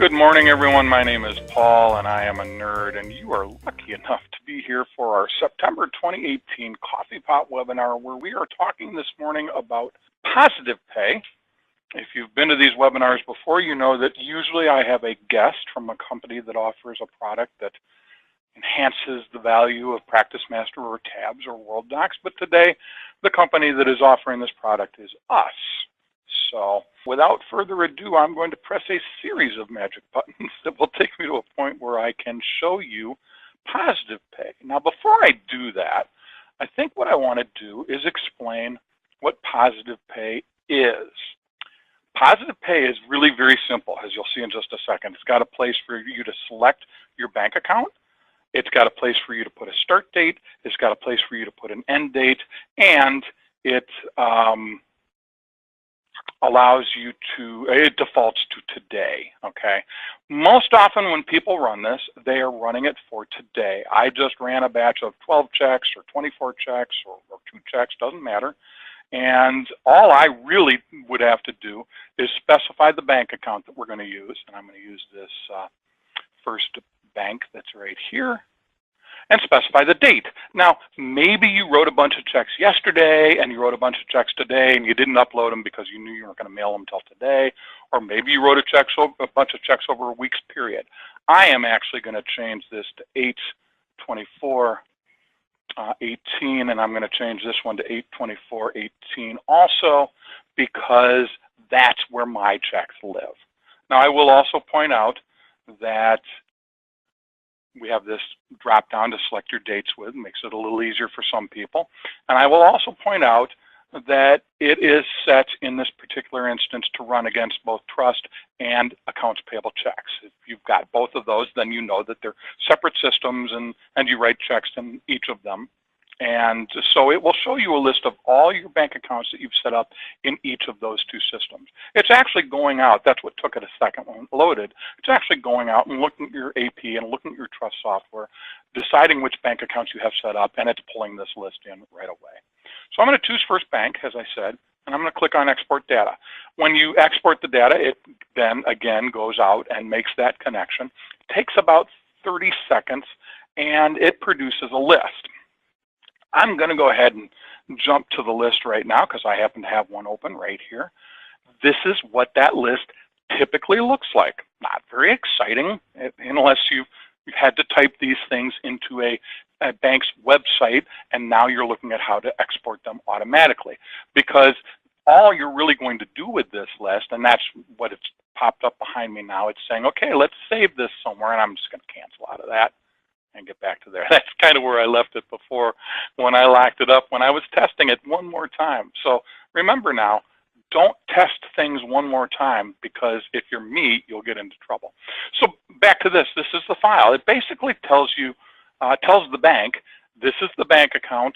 Good morning, everyone. My name is Paul, and I am a nerd, and you are lucky enough to be here for our September 2018 Coffee Pot webinar, where we are talking this morning about PositivePay. If you've been to these webinars before, you know that usually I have a guest from a company that offers a product that enhances the value of Practice Master or Tabs or World Docs, but today the company that is offering this product is us. So without further ado, I'm going to press a series of magic buttons that will take me to a point where I can show you PositivePay. Now, before I do that, I think what I want to do is explain what PositivePay is. PositivePay is really very simple, as you'll see in just a second. It's got a place for you to select your bank account. It's got a place for you to put a start date. It's got a place for you to put an end date, and it allows you to, it defaults to today, okay? Most often when people run this, they are running it for today. I just ran a batch of 12 checks or 24 checks or 2 checks, doesn't matter. And all I really would have to do is specify the bank account that we're going to use. And I'm going to use this first bank that's right here, and specify the date. Now, maybe you wrote a bunch of checks yesterday and you wrote a bunch of checks today and you didn't upload them because you knew you weren't going to mail them until today, or maybe you wrote a bunch of checks over a week's period. I am actually going to change this to 8/24/18, and I'm going to change this one to 8/24/18 also, because that's where my checks live. Now, I will also point out that we have this drop down to select your dates with, makes it a little easier for some people. And I will also point out that it is set in this particular instance to run against both trust and accounts payable checks. If you've got both of those, then you know that they're separate systems and you write checks in each of them. And so it will show you a list of all your bank accounts that you've set up in each of those two systems. It's actually going out, that's what took it a second when it loaded. It's actually going out and looking at your AP and looking at your trust software, deciding which bank accounts you have set up, and it's pulling this list in right away. So I'm going to choose First Bank, as I said, and I'm going to click on Export Data. When you export the data, it then again goes out and makes that connection. It takes about 30 seconds, and it produces a list. I'm going to go ahead and jump to the list right now because I happen to have one open right here. This is what that list typically looks like. Not very exciting unless you've had to type these things into a bank's website, and now you're looking at how to export them automatically. Because all you're really going to do with this list, and that's what it's popped up behind me now, it's saying, okay, let's save this somewhere, and I'm just going to cancel out of that and get back to there. That's kind of where I left it before when I locked it up, when I was testing it one more time. So remember now, don't test things one more time, because if you're me, you'll get into trouble. So back to this. This is the file. It basically tells you, tells the bank, this is the bank account,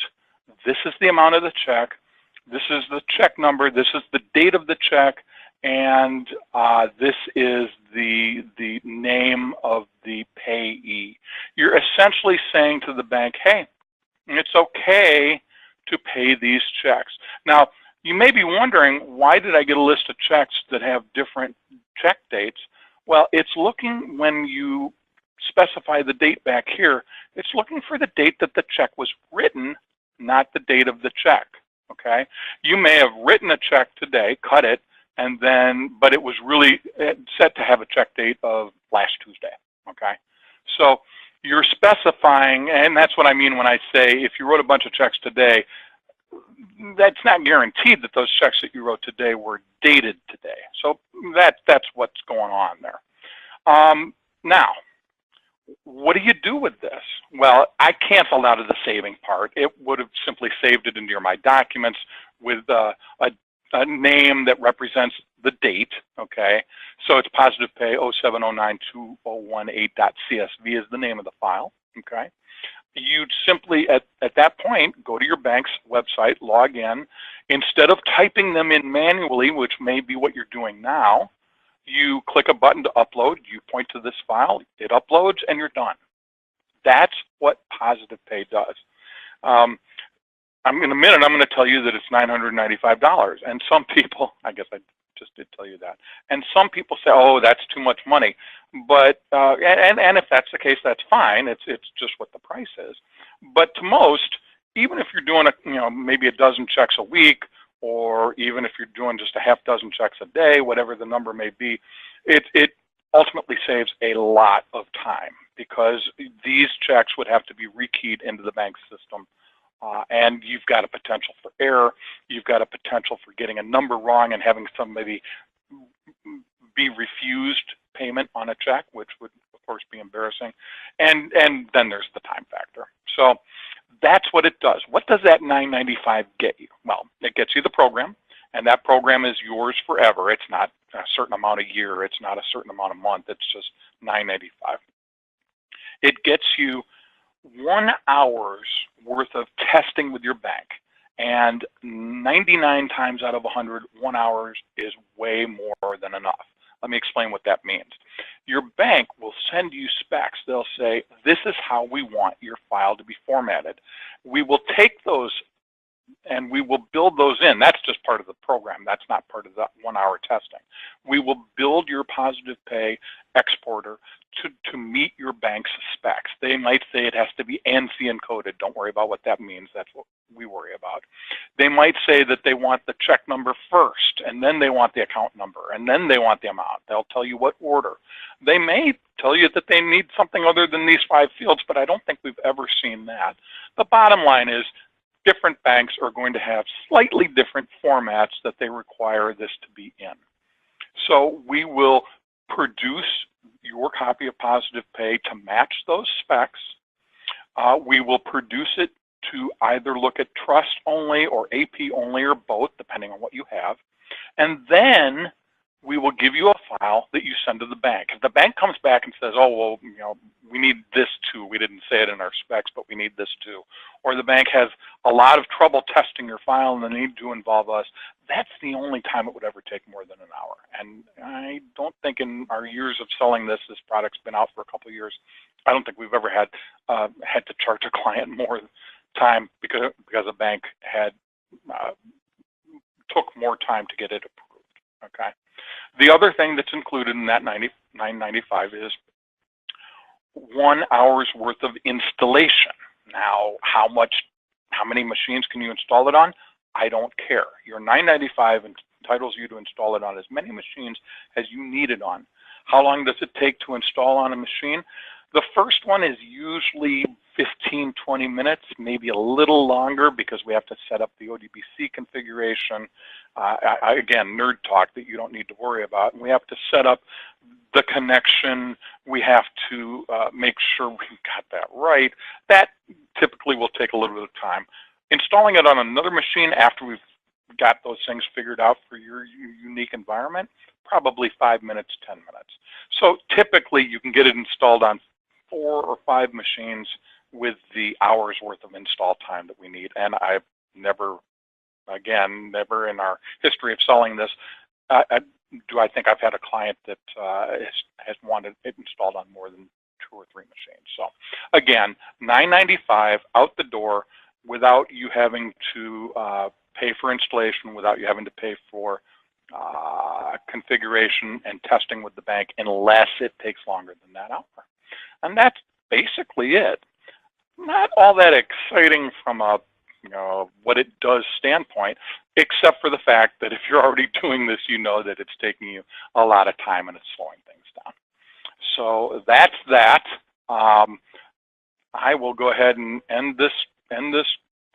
this is the amount of the check, this is the check number, this is the date of the check, and this is the name of the payee. You're essentially saying to the bank, hey, it's okay to pay these checks. Now, you may be wondering, why did I get a list of checks that have different check dates? Well, it's looking, when you specify the date back here, it's looking for the date that the check was written, not the date of the check, okay? You may have written a check today, cut it, and then, but it was really set to have a check date of last Tuesday, okay? So you're specifying, and that's what I mean when I say if you wrote a bunch of checks today, that's not guaranteed that those checks that you wrote today were dated today. So that's what's going on there. Now, what do you do with this? Well, I canceled out of the saving part. It would have simply saved it into my documents with a name that represents the date, okay? So it's PositivePay 07092018.csv is the name of the file, okay? You'd simply, at that point, go to your bank's website, log in. Instead of typing them in manually, which may be what you're doing now, you click a button to upload, you point to this file, it uploads, and you're done. That's what PositivePay does. in a minute, I'm going to tell you that it's $995. And some people, I guess I just did tell you that. And some people say, oh, that's too much money. But, and if that's the case, that's fine. It's just what the price is. But to most, even if you're doing, maybe a dozen checks a week, or even if you're doing just a half dozen checks a day, whatever the number may be, it ultimately saves a lot of time, because these checks would have to be rekeyed into the bank system. And you've got a potential for error. You've got a potential for getting a number wrong and having somebody be refused payment on a check, which would, of course, be embarrassing. And then there's the time factor. So that's what it does. What does that $995 get you? Well, it gets you the program, and that program is yours forever. It's not a certain amount a year. It's not a certain amount a month. It's just $995. It gets you 1 hour's worth of testing with your bank, and 99 times out of 100, 1 hour is way more than enough. Let me explain what that means. Your bank will send you specs. They'll say, this is how we want your file to be formatted. We will take those and we will build those in. That's just part of the program. That's not part of the 1 hour testing. We will build your PositivePay exporter to meet your bank's specs. They might say it has to be ANSI encoded. Don't worry about what that means. That's what we worry about. They might say that they want the check number first, and then they want the account number, and then they want the amount. They'll tell you what order. They may tell you that they need something other than these 5 fields, but I don't think we've ever seen that. The bottom line is, different banks are going to have slightly different formats that they require this to be in. So we will produce your copy of PositivePay to match those specs. We will produce it to either look at trust only or AP only or both, depending on what you have. And then we will give you a file that you send to the bank. If the bank comes back and says, oh, well, we need this too. We didn't say it in our specs, but we need this too. Or the bank has a lot of trouble testing your file and they need to involve us, that's the only time it would ever take more than an hour. And I don't think in our years of selling this product's been out for a couple of years, I don't think we've ever had to charge a client more time because a bank had took more time to get it approved. Okay. The other thing that's included in that $995 is 1 hour's worth of installation. Now, how many machines can you install it on? I don't care. Your $995 entitles you to install it on as many machines as you need it on. How long does it take to install on a machine? The first one is usually 15, 20 minutes, maybe a little longer because we have to set up the ODBC configuration. Again, nerd talk that you don't need to worry about. And we have to set up the connection. We have to make sure we got that right. That typically will take a little bit of time. Installing it on another machine after we've got those things figured out for your unique environment, probably 5 minutes, 10 minutes. So typically you can get it installed on 4 or 5 machines with the hour's worth of install time that we need. And I've never, again, never in our history of selling this, do I think I've had a client that has wanted it installed on more than 2 or 3 machines. So again, $995 out the door without you having to pay for installation, without you having to pay for configuration and testing with the bank, unless it takes longer than that hour. And that's basically it. Not all that exciting from a what it does standpoint, except for the fact that if you're already doing this, you know that it's taking you a lot of time and it's slowing things down. So that's that. I will go ahead and end this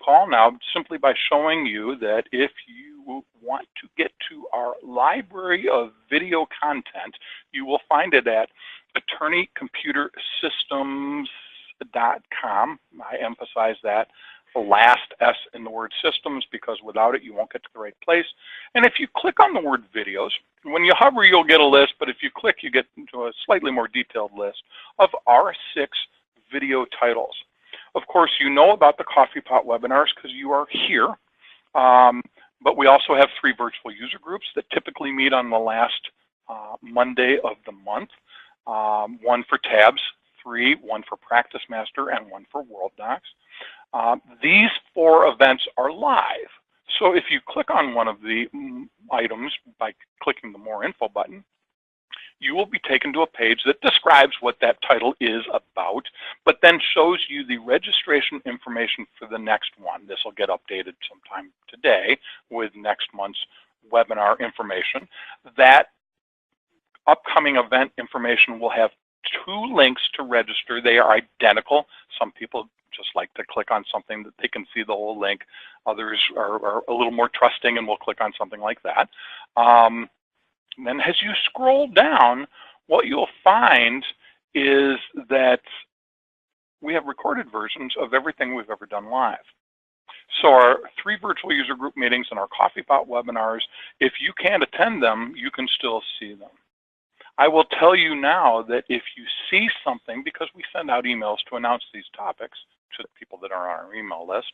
call now simply by showing you that if you want to get to our library of video content, you will find it at attorneycomputersystems.com. I emphasize that, the last S in the word systems, because without it you won't get to the right place. And if you click on the word videos, when you hover you'll get a list, but if you click you get into a slightly more detailed list of our 6 video titles. Of course, you know about the Coffee Pot webinars because you are here, but we also have 3 virtual user groups that typically meet on the last Monday of the month. One for Tabs3, one for Practice Master, and one for World Docs. These 4 events are live. So if you click on one of the items by clicking the More Info button, you will be taken to a page that describes what that title is about, but then shows you the registration information for the next one. This will get updated sometime today with next month's webinar information. That upcoming event information will have 2 links to register. They are identical. Some people just like to click on something that they can see the whole link. Others are a little more trusting and will click on something like that. And then as you scroll down, what you'll find is that we have recorded versions of everything we've ever done live. So our 3 virtual user group meetings and our Coffee Pot webinars, if you can't attend them, you can still see them. I will tell you now that if you see something, because we send out emails to announce these topics to the people that are on our email list,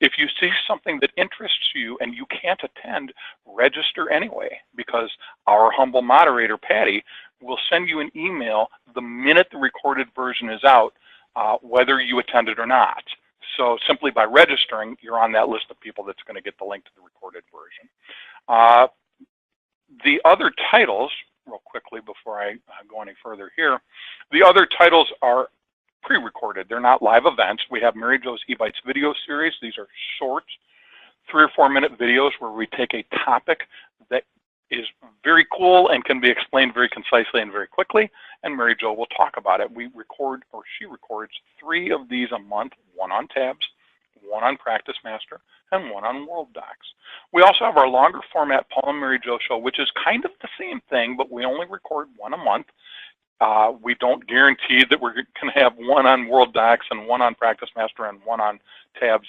if you see something that interests you and you can't attend, register anyway, because our humble moderator, Patty, will send you an email the minute the recorded version is out, whether you attended or not. So simply by registering, you're on that list of people that's going to get the link to the recorded version. The other titles, real quickly before I go any further here, the other titles are pre-recorded. They're not live events. We have Mary Jo's eBites video series. These are short 3 or 4 minute videos where we take a topic that is very cool and can be explained very concisely and very quickly, and Mary Jo will talk about it. We record, or she records, 3 of these a month, 1 on Tabs, 1 on Practice Master, and 1 on World Docs. We also have our longer format Paul and Mary Jo show, which is kind of the same thing, but we only record 1 a month. We don't guarantee that we're going to have 1 on World Docs and 1 on Practice Master and 1 on Tabs,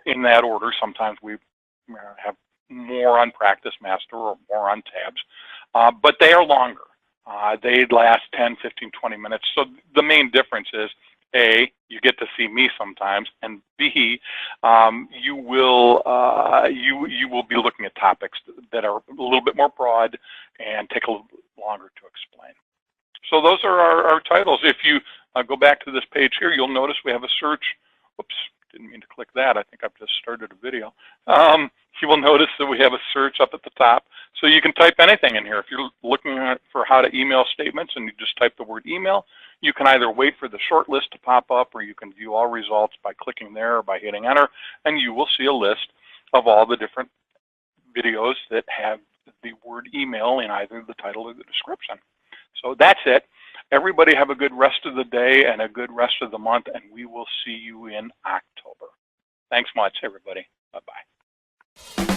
in that order. Sometimes we have more on Practice Master or more on Tabs, but they are longer. They last 10, 15, 20 minutes. So the main difference is, A, you get to see me sometimes, and B, you will be looking at topics that are a little bit more broad and take a little bit longer to explain. So those are our titles. If you go back to this page here, you'll notice we have a search. Whoops, didn't mean to click that. I think I've just started a video. You will notice that we have a search up at the top. So you can type anything in here. If you're looking for how to email statements and you just type the word email, you can either wait for the short list to pop up, or you can view all results by clicking there or by hitting enter, and you will see a list of all the different videos that have the word email in either the title or the description. So that's it. Everybody have a good rest of the day and a good rest of the month, and we will see you in October. Thanks much, everybody. Bye-bye.